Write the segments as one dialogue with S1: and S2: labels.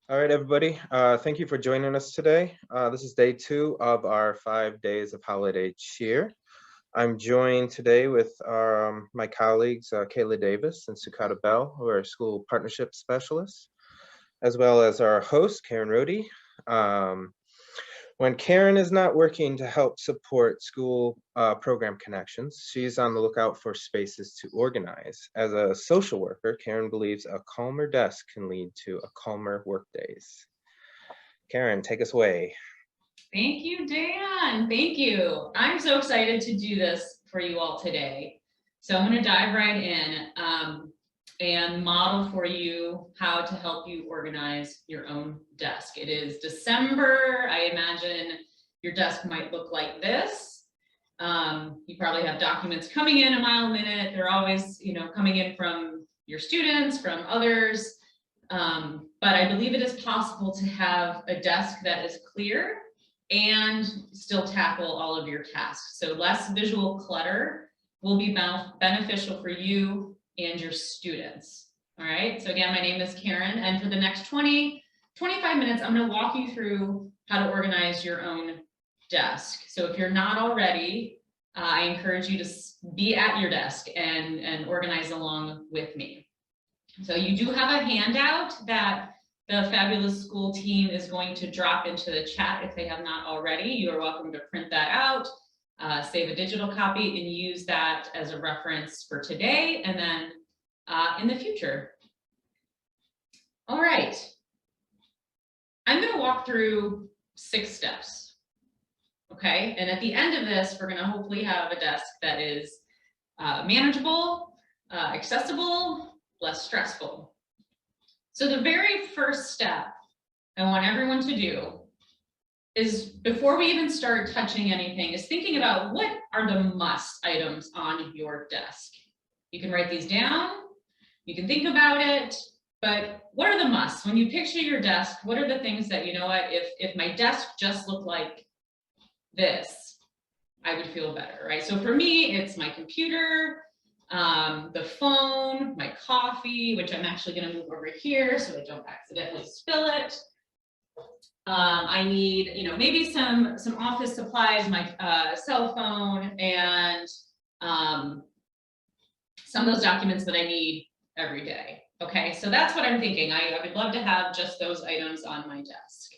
S1: All right, everybody. Thank you for joining us today. This is day 2 of our 5 days of holiday cheer. I'm joined today with my colleagues, Kayla Davis and Sukata Bell, who are school partnership specialists, as well as our host, Karen Roddie. Um, when Karen is not working to help support school program connections, she's on the lookout for spaces to organize. As a social worker, Karen believes a calmer desk can lead to a calmer workdays. Karen, take us away.
S2: Thank you, Dan. Thank you. I'm so excited to do this for you all today. So I'm going to dive right in and model for you how to help you organize your own desk. It is December. I imagine your desk might look like this. You probably have documents coming in a mile a minute. They're always, coming in from your students, from others. But I believe it is possible to have a desk that is clear and still tackle all of your tasks. So less visual clutter will be beneficial for you and your students. All right, so again, my name is Karen, and for the next 25 minutes, I'm going to walk you through how to organize your own desk. So if you're not already, I encourage you to be at your desk and organize along with me. So you do have a handout that the fabulous school team is going to drop into the chat if they have not already. You are welcome to print that out, save a digital copy, and use that as a reference for today and then in the future. All right. I'm going to walk through 6 steps. Okay, and at the end of this, we're going to hopefully have a desk that is manageable, accessible, less stressful. So the very first step I want everyone to do is, before we even start touching anything, is thinking about what are the must items on your desk. You can write these down, you can think about it, but what are the musts? When you picture your desk, what are the things that, if my desk just looked like this, I would feel better, right? So for me, it's my computer, the phone, my coffee, which I'm actually going to move over here so I don't accidentally spill it. I need, maybe some office supplies, my cell phone, and some of those documents that I need every day. Okay, so that's what I'm thinking. I would love to have just those items on my desk.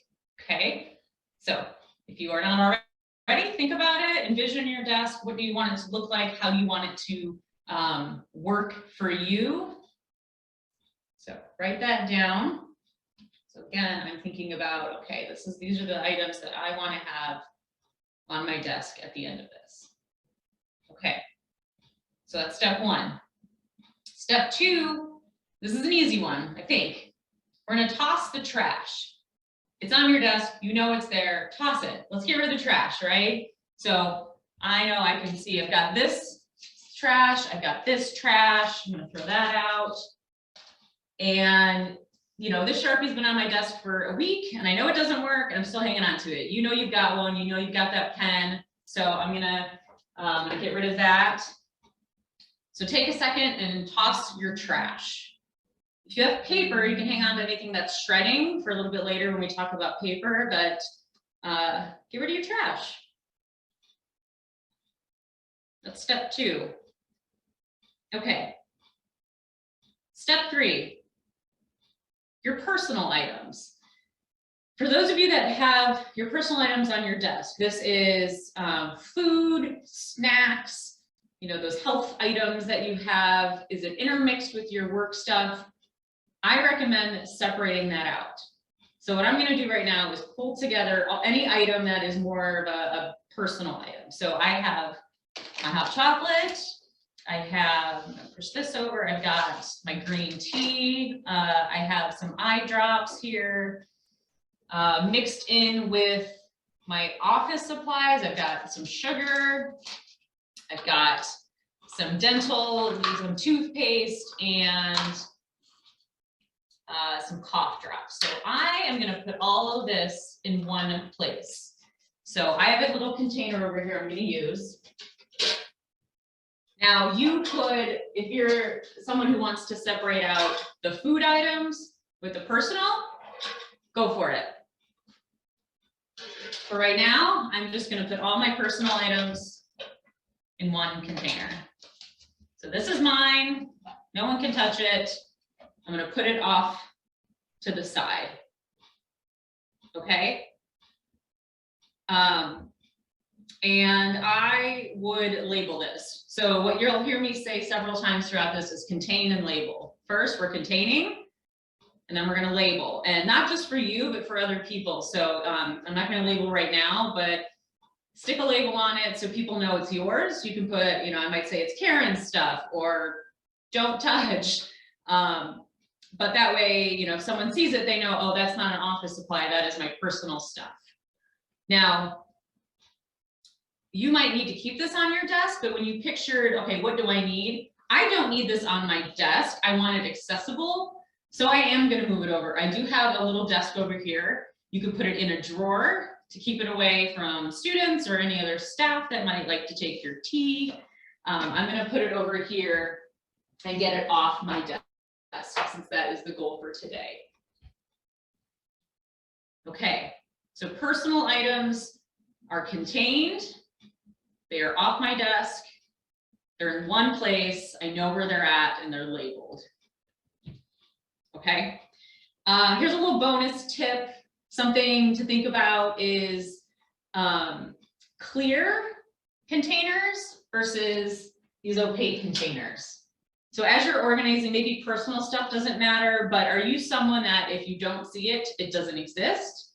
S2: Okay, so if you are not already, think about it, envision your desk. What do you want it to look like? How do you want it to work for you? So write that down. So again, I'm thinking about, okay, these are the items that I want to have on my desk at the end of this. Okay, so that's step 1. Step 2, this is an easy one, I think. We're going to toss the trash. It's on your desk, you know it's there, toss it. Let's get rid of the trash, right? So I know I can see I've got this trash, I've got this trash, I'm going to throw that out. And this Sharpie's been on my desk for a week and I know it doesn't work and I'm still hanging on to it. You know you've got one, you know you've got that pen. So I'm gonna get rid of that. So take a second and toss your trash. If you have paper, you can hang on to anything that's shredding for a little bit later when we talk about paper, but get rid of your trash. That's step 2. Okay. Step 3. Your personal items. For those of you that have your personal items on your desk, this is food, snacks, those health items that you have. Is it intermixed with your work stuff? I recommend separating that out. So what I'm going to do right now is pull together any item that is more of a personal item. So I have my hot chocolate. I'm gonna push this over. I've got my green tea. I have some eye drops here, mixed in with my office supplies. I've got some sugar. I've got some dental, some toothpaste, and some cough drops. So I am gonna put all of this in one place. So I have a little container over here I'm gonna use. Now you could, if you're someone who wants to separate out the food items with the personal, go for it. For right now, I'm just going to put all my personal items in one container. So this is mine. No one can touch it. I'm going to put it off to the side. Okay. And I would label this. So what you'll hear me say several times throughout this is contain and label. First, we're containing, and then we're going to label, and not just for you, but for other people. So I'm not going to label right now, but stick a label on it so people know it's yours. You can put, you know, I might say it's Karen's stuff or don't touch. But that way, you know, if someone sees it, they know, oh, that's not an office supply, that is my personal stuff. Now, you might need to keep this on your desk, but when you pictured, okay, what do I need? I don't need this on my desk. I want it accessible. So I am going to move it over. I do have a little desk over here. You can put it in a drawer to keep it away from students or any other staff that might like to take your tea. I'm going to put it over here and get it off my desk, since that is the goal for today. Okay, so personal items are contained. They are off my desk. They're in one place. I know where they're at and they're labeled. Okay, here's a little bonus tip. Something to think about is clear containers versus these opaque containers. So as you're organizing, maybe personal stuff doesn't matter, but are you someone that if you don't see it, it doesn't exist?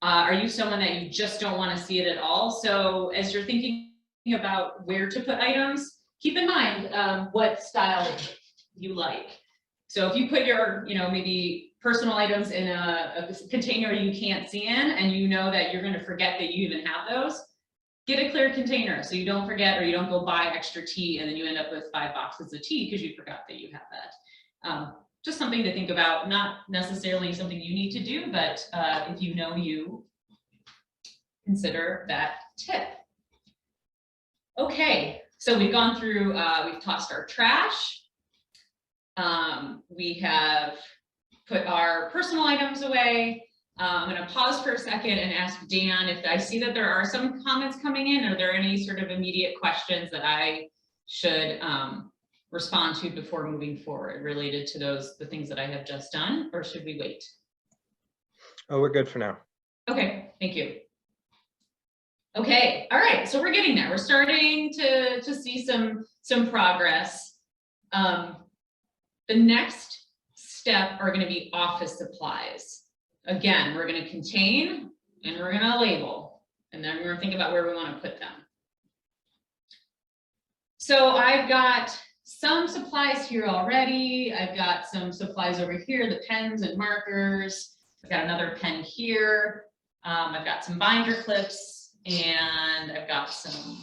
S2: Are you someone that you just don't want to see it at all? So as you're thinking about where to put items, keep in mind what style you like. So if you put your, you know, maybe personal items in a container you can't see in, and you know that you're going to forget that you even have those, get a clear container so you don't forget, or you don't go buy extra tea and then you end up with 5 boxes of tea because you forgot that you have that. Just something to think about, not necessarily something you need to do, but if you know, you consider that tip. Okay, so we've gone through, we've tossed our trash. We have put our personal items away. I'm going to pause for a second and ask Dan if I see that there are some comments coming in. Are there any sort of immediate questions that I should respond to before moving forward related to the things that I have just done, or should we wait?
S1: Oh, we're good for now.
S2: Okay, thank you. Okay, all right, so we're getting there. We're starting to see some progress. The next step are going to be office supplies. Again, we're going to contain and we're going to label, and then we're going to think about where we want to put them. So I've got some supplies here already. I've got some supplies over here, the pens and markers. I've got another pen here. I've got some binder clips, and I've got some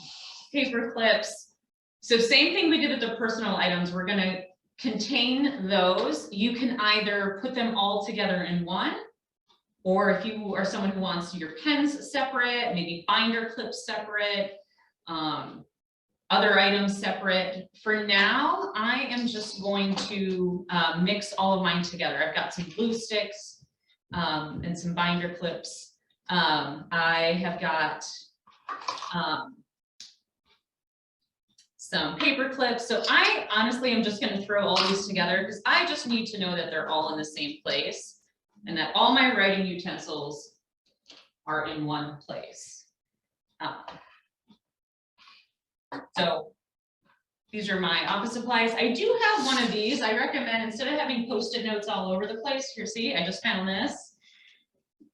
S2: paper clips. So same thing we did with the personal items. We're going to contain those. You can either put them all together in one, or if you are someone who wants your pens separate, maybe binder clips separate, other items separate. For now, I am just going to mix all of mine together. I've got some glue sticks and some binder clips. I have got some paper clips. So I honestly am just going to throw all these together because I just need to know that they're all in the same place and that all my writing utensils are in one place. So these are my office supplies. I do have one of these. I recommend, instead of having Post-it notes all over the place, here, see, I just found this.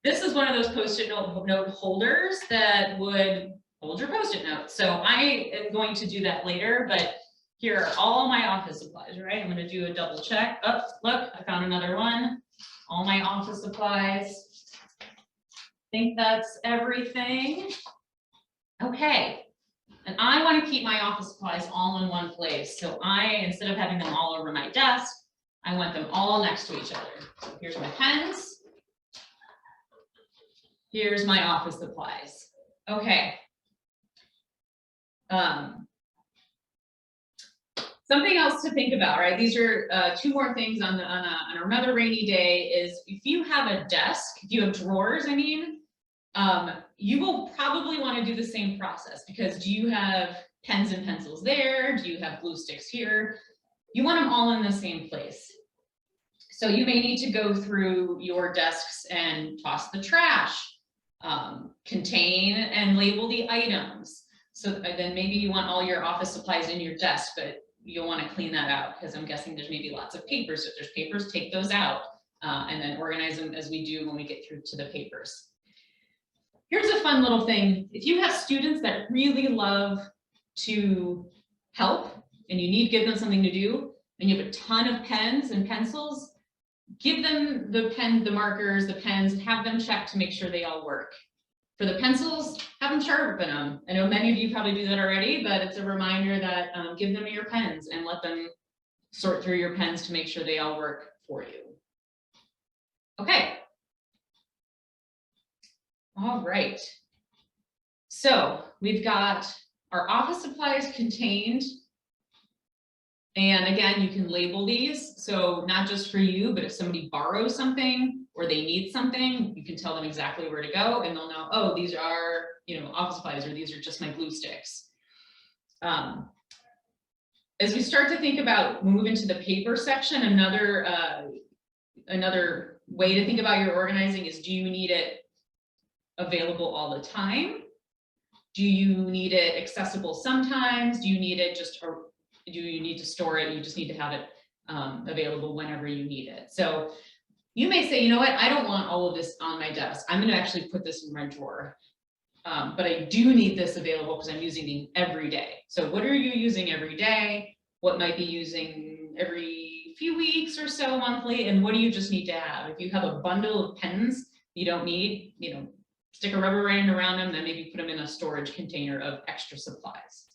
S2: This is one of those Post-it note holders that would hold your Post-it notes. So I am going to do that later, but here are all my office supplies, right? I'm going to do a double check. Oh, look, I found another one. All my office supplies. I think that's everything. Okay. And I want to keep my office supplies all in one place. So instead of having them all over my desk, I want them all next to each other. So here's my pens. Here's my office supplies. Okay. Something else to think about, right? These are two more things on another rainy day is if you have a desk, if you have drawers, I mean, you will probably want to do the same process because do you have pens and pencils there? Do you have glue sticks here? You want them all in the same place. So you may need to go through your desks and toss the trash, contain and label the items. So then maybe you want all your office supplies in your desk, but you'll want to clean that out because I'm guessing there's maybe lots of papers. So if there's papers, take those out and then organize them as we do when we get through to the papers. Here's a fun little thing. If you have students that really love to help and you need to give them something to do and you have a ton of pens and pencils, give them the markers, the pens, and have them check to make sure they all work. For the pencils, have them sharpen them. I know many of you probably do that already, but it's a reminder that give them your pens and let them sort through your pens to make sure they all work for you. Okay. All right. So we've got our office supplies contained. And again, you can label these. So not just for you, but if somebody borrows something or they need something, you can tell them exactly where to go and they'll know, oh, these are, office supplies, or these are just my glue sticks. As we start to think about, we'll move into the paper section, another way to think about your organizing is, do you need it available all the time? Do you need it accessible sometimes? Do you need it do you need to store it? You just need to have it available whenever you need it. So you may say, you know what, I don't want all of this on my desk. I'm going to actually put this in my drawer. But I do need this available because I'm using it every day. So what are you using every day? What might be using every few weeks or so monthly? And what do you just need to have? If you have a bundle of pens you don't need, stick a rubber band around them, then maybe put them in a storage container of extra supplies.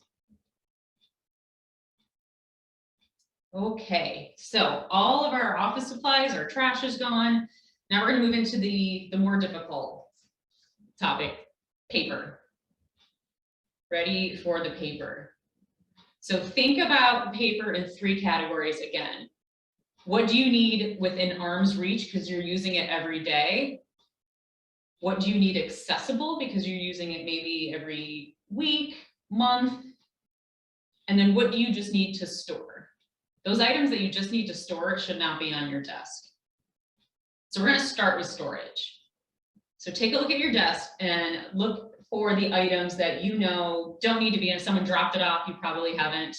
S2: Okay, so all of our office supplies, our trash is gone. Now we're going to move into the more difficult topic, paper. Ready for the paper. So think about paper in three categories again. What do you need within arm's reach because you're using it every day? What do you need accessible because you're using it maybe every week, month? And then what do you just need to store? Those items that you just need to store should not be on your desk. So we're going to start with storage. So take a look at your desk and look for the items that don't need to be, and if someone dropped it off, you probably haven't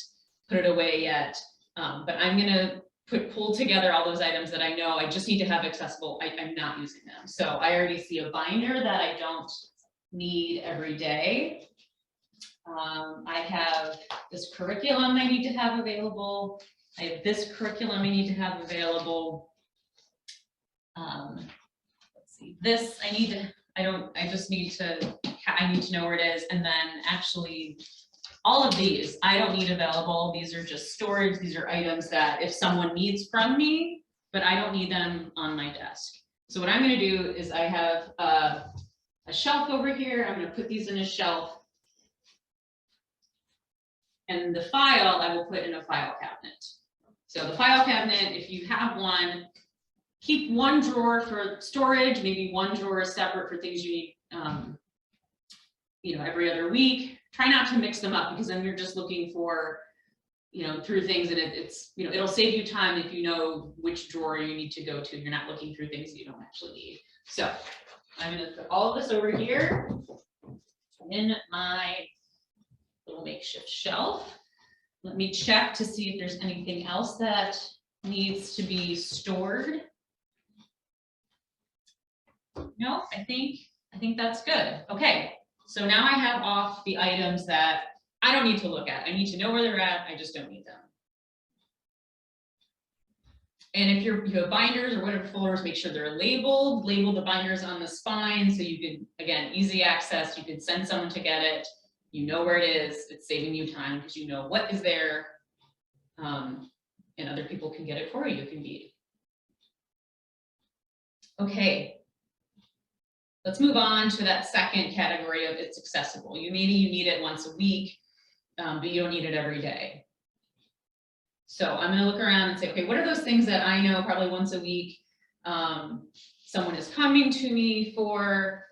S2: put it away yet. But I'm going to pull together all those items that I know I just need to have accessible. I'm not using them. So I already see a binder that I don't need every day. I have this curriculum I need to have available. I have this curriculum I need to have available. Let's see, this I need to, I need to know where it is. And then actually all of these I don't need available. These are just storage. These are items that if someone needs from me, but I don't need them on my desk. So what I'm going to do is I have a shelf over here. I'm going to put these in a shelf. And the file I will put in a file cabinet. So the file cabinet, if you have one, keep one drawer for storage, maybe one drawer separate for things you need, every other week. Try not to mix them up because then you're just looking for, through things, and it'll save you time if you know which drawer you need to go to. You're not looking through things that you don't actually need. So I'm going to put all of this over here in my little makeshift shelf. Let me check to see if there's anything else that needs to be stored. No, I think that's good. Okay, so now I have off the items that I don't need to look at. I need to know where they're at. I just don't need them. And if you have binders or whatever folders, make sure they're labeled. Label the binders on the spine so you can, again, easy access. You can send someone to get it. You know where it is. It's saving you time because you know what is there, and other people can get it for you if you need. Okay, let's move on to that second category of it's accessible. Maybe you need it once a week, but you don't need it every day. So I'm gonna look around and say, okay, what are those things that I know probably once a week someone is coming to me for?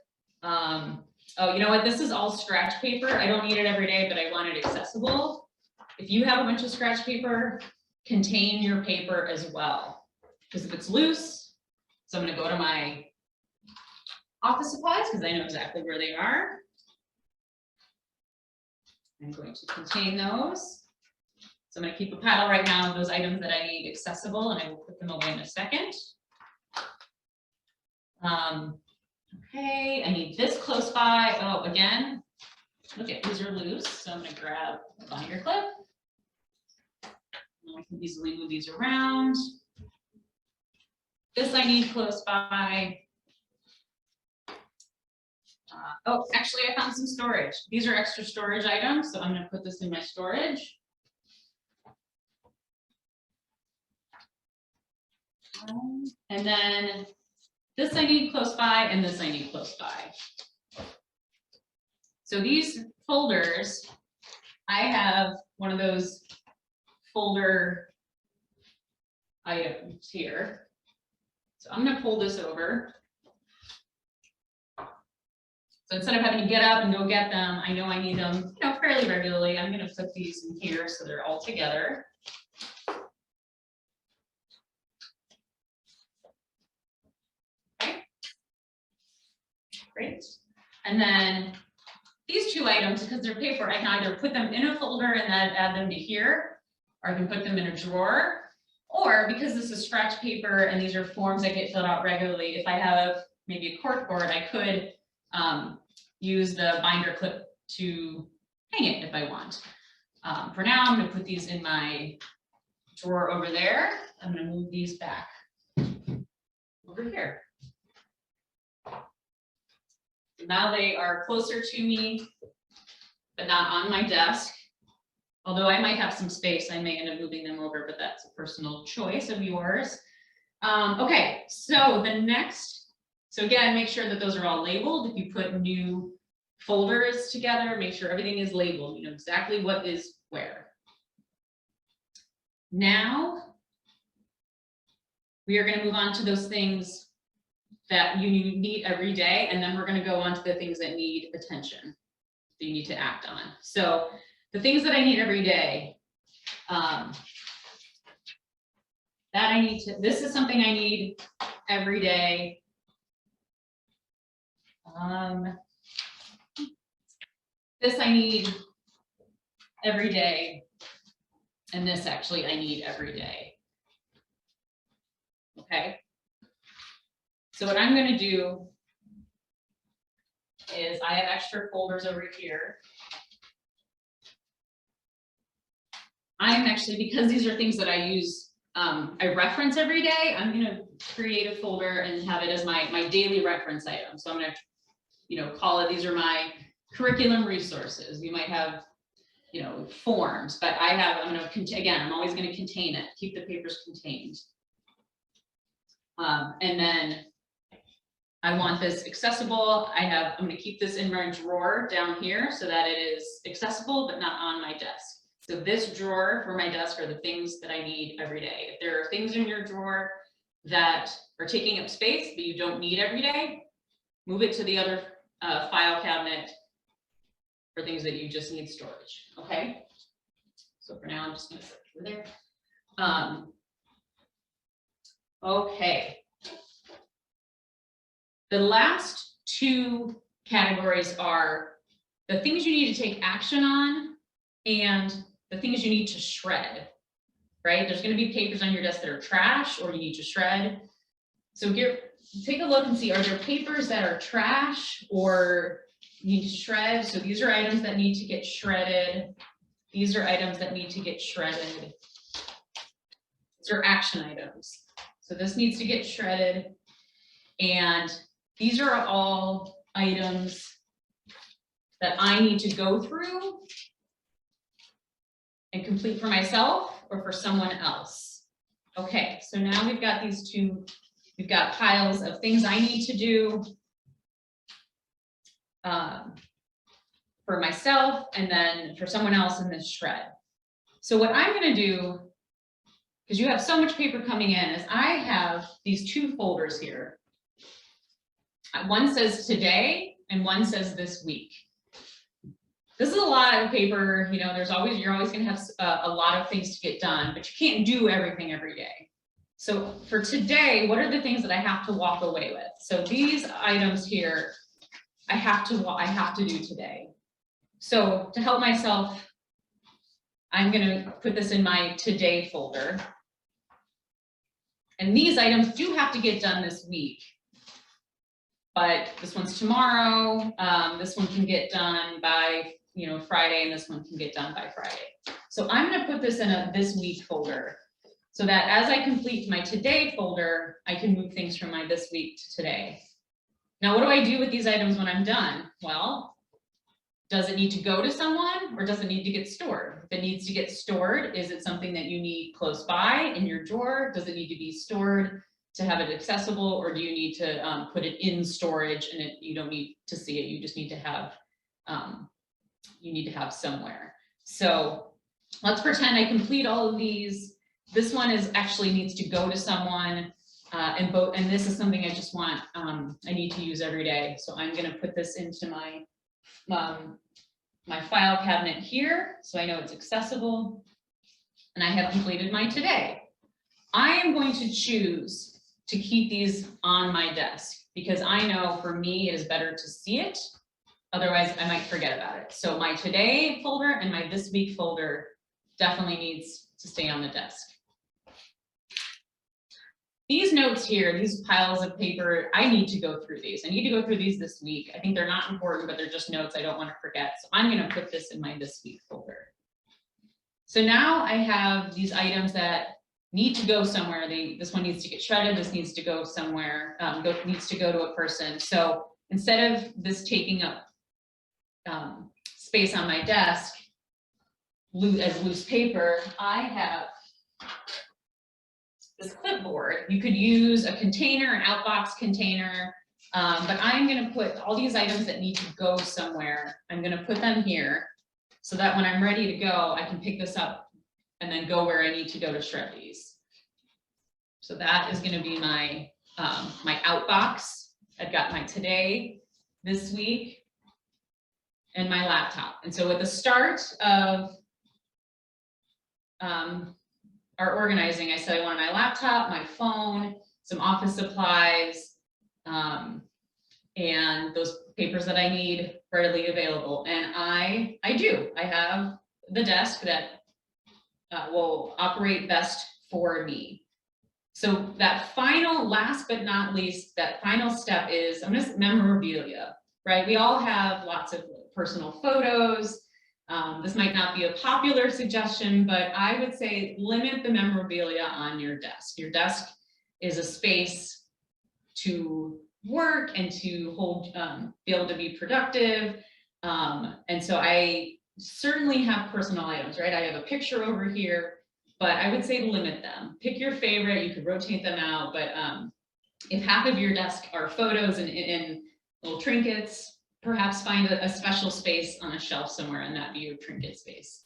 S2: Oh, you know what? This is all scratch paper. I don't need it every day, but I want it accessible. If you have a bunch of scratch paper, contain your paper as well. Because if it's loose, so I'm gonna go to my office supplies because I know exactly where they are. I'm going to contain those. So I'm going to keep a pile right now of those items that I need accessible, and I will put them away in a second. Okay, I need this close by. Oh, again, look at these are loose, so I'm going to grab a binder clip. And I can easily move these around. This I need close by. Oh, actually, I found some storage. These are extra storage items, so I'm going to put this in my storage. And then this I need close by, and this I need close by. So these folders, I have one of those folder items here. So I'm going to pull this over. So instead of having to get up and go get them, I know I need them, you know, fairly regularly. I'm going to put these in here so they're all together. Okay. Great. And then these two items, because they're paper, I can either put them in a folder and then add them to here, or I can put them in a drawer. Or because this is scratch paper and these are forms that get filled out regularly, if I have maybe a cork board, I could use the binder clip to hang it if I want. For now, I'm going to put these in my drawer over there. I'm going to move these back over here. Now they are closer to me, but not on my desk. Although I might have some space, I may end up moving them over, but that's a personal choice of yours. Okay, so the next, so again, make sure that those are all labeled. If you put new folders together, make sure everything is labeled. You know exactly what is where. Now, we are going to move on to those things that you need every day, and then we're going to go on to the things that need attention, that you need to act on. So the things that I need every day, this is something I need every day. This I need every day, and this actually I need every day. Okay. So what I'm going to do is I have extra folders over here. I'm actually, because these are things that I use, I reference every day, I'm going to create a folder and have it as my daily reference item. So I'm going to, you know, call it, these are my curriculum resources. You might have, you know, forms, but I'm going to, again, I'm always going to contain it, keep the papers contained. And then I want this accessible. I'm going to keep this in my drawer down here so that it is accessible, but not on my desk. So this drawer for my desk are the things that I need every day. If there are things in your drawer that are taking up space, but you don't need every day, move it to the other file cabinet for things that you just need storage, okay? So for now, I'm just going to put it over there. Okay. The last two categories are the things you need to take action on and the things you need to shred, right? There's going to be papers on your desk that are trash or you need to shred. So take a look and see, are there papers that are trash or you need to shred? So these are items that need to get shredded. These are items that need to get shredded. These are action items. So this needs to get shredded. And these are all items that I need to go through and complete for myself or for someone else. Okay, so now we've got these two, we've got piles of things I need to do for myself and then for someone else in this shred. So what I'm going to do because you have so much paper coming in, is I have these two folders here. One says today and one says this week. This is a lot of paper, you know, you're always gonna have a lot of things to get done, but you can't do everything every day. So for today, what are the things that I have to walk away with? So these items here, I have to do today. So to help myself, I'm gonna put this in my today folder. And these items do have to get done this week. But this one's tomorrow. This one can get done by, you know, Friday, and this one can get done by Friday. So I'm gonna put this in a this week folder so that as I complete my today folder, I can move things from my this week to today. Now, what do I do with these items when I'm done? Well, does it need to go to someone or does it need to get stored? If it needs to get stored, is it something that you need close by in your drawer? Does it need to be stored to have it accessible, or do you need to put it in storage and you don't need to see it? You just need to have somewhere. So let's pretend I complete all of these. This one is actually needs to go to someone, and this is something I just want, I need to use every day. So I'm gonna put this into my file cabinet here, so I know it's accessible, and I have completed my today. I am going to choose to keep these on my desk because I know for me it is better to see it. Otherwise, I might forget about it. So my today folder and my this week folder definitely needs to stay on the desk. These notes here, these piles of paper, I need to go through these. I need to go through these this week. I think they're not important, but they're just notes I don't want to forget. So I'm going to put this in my this week folder. So now I have these items that need to go somewhere. This one needs to get shredded. This needs to go somewhere, needs to go to a person. So instead of this taking up space on my desk as loose paper, I have this clipboard. You could use a container, an outbox container, but I'm going to put all these items that need to go somewhere. I'm going to put them here so that when I'm ready to go, I can pick this up and then go where I need to go to shred these. So that is going to be my my outbox. I've got my today, this week, and my laptop. And so at the start of our organizing, I said I wanted my laptop, my phone, some office supplies, and those papers that I need readily available. And I do. I have the desk that will operate best for me. So that final, last but not least, that final step is memorabilia, right? We all have lots of personal photos. This might not be a popular suggestion, but I would say limit the memorabilia on your desk. Your desk is a space to work and to hold, be able to be productive. And so I certainly have personal items, right? I have a picture over here, but I would say limit them. Pick your favorite, you could rotate them out, but if half of your desk are photos and little trinkets, perhaps find a special space on a shelf somewhere and that be your trinket space.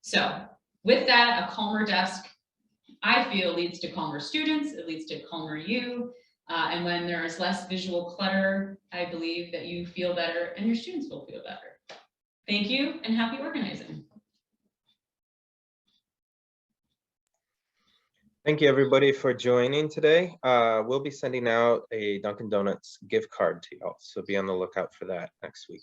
S2: So with that, a calmer desk, I feel, leads to calmer students, it leads to calmer you, and when there is less visual clutter, I believe that you feel better and your students will feel better. Thank you and happy organizing.
S1: Thank you, everybody, for joining today. We'll be sending out a Dunkin' Donuts gift card to y'all, so be on the lookout for that next week.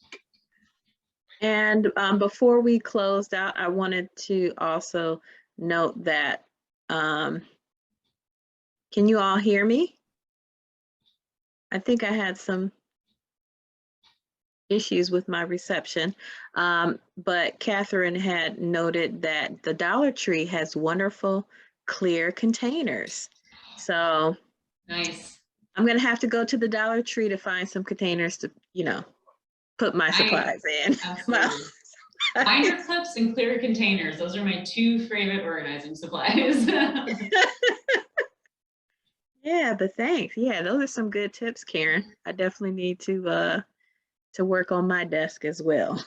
S3: And before we closed out, I wanted to also note that, can you all hear me? I think I had some issues with my reception, but Catherine had noted that the Dollar Tree has wonderful clear containers. So
S2: Nice.
S3: I'm gonna have to go to the Dollar Tree to find some containers to, you know, put my supplies in.
S2: Absolutely. Binder clips and clear containers. Those are my two favorite organizing supplies.
S3: Yeah, but thanks. Yeah, those are some good tips, Karen. I definitely need to work on my desk as well.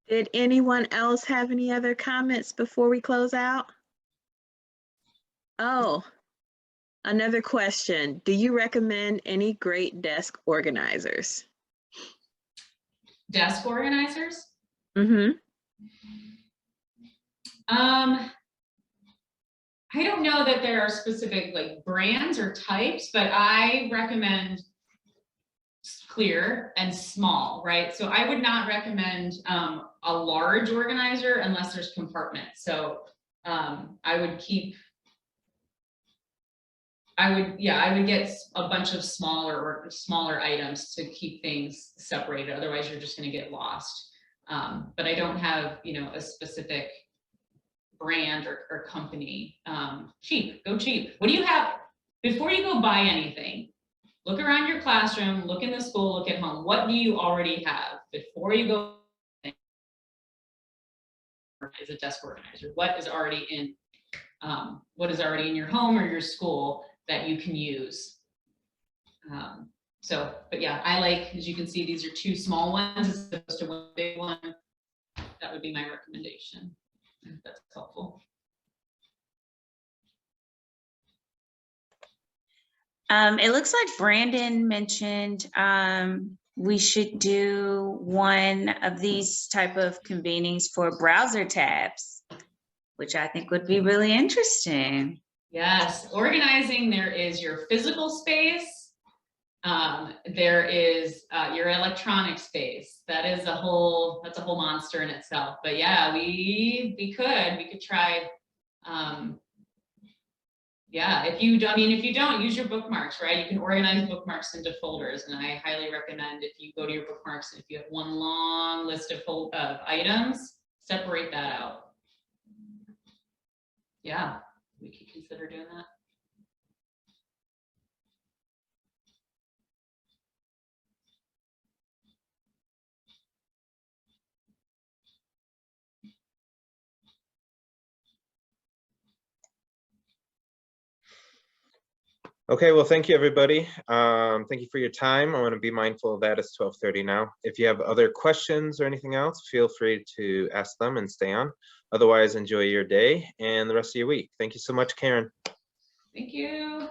S3: Did anyone else have any other comments before we close out? Oh, another question. Do you recommend any great desk organizers?
S2: Desk organizers?
S3: Mm-hmm.
S2: I don't know that there are specific like brands or types, but I recommend clear and small, right? So I would not recommend a large organizer unless there's compartments. So I would get a bunch of smaller items to keep things separated. Otherwise, you're just going to get lost. But I don't have, a specific brand or company. Cheap, go cheap. What do you have before you go buy anything? Look around your classroom, look in the school, look at home. What do you already have before you go? Is a desk organizer. What is already in your home or your school that you can use? But yeah, I like, as you can see, these are two small ones as opposed to one big one. That would be my recommendation, if that's helpful.
S4: It looks like Brandon mentioned we should do one of these type of convenings for browser tabs, which I think would be really interesting.
S2: Yes, organizing, there is your physical space. There is your electronic space. That's a whole monster in itself. But yeah, we could try. Yeah, if you don't use your bookmarks, right? You can organize bookmarks into folders, and I highly recommend if you go to your bookmarks, if you have one long list of items, separate that out. Yeah, we could consider doing that.
S1: Okay, well, thank you, everybody. Thank you for your time. I want to be mindful of that. It's 12:30 now. If you have other questions or anything else, feel free to ask them and stay on. Otherwise, enjoy your day and the rest of your week. Thank you so much, Karen.
S2: Thank you.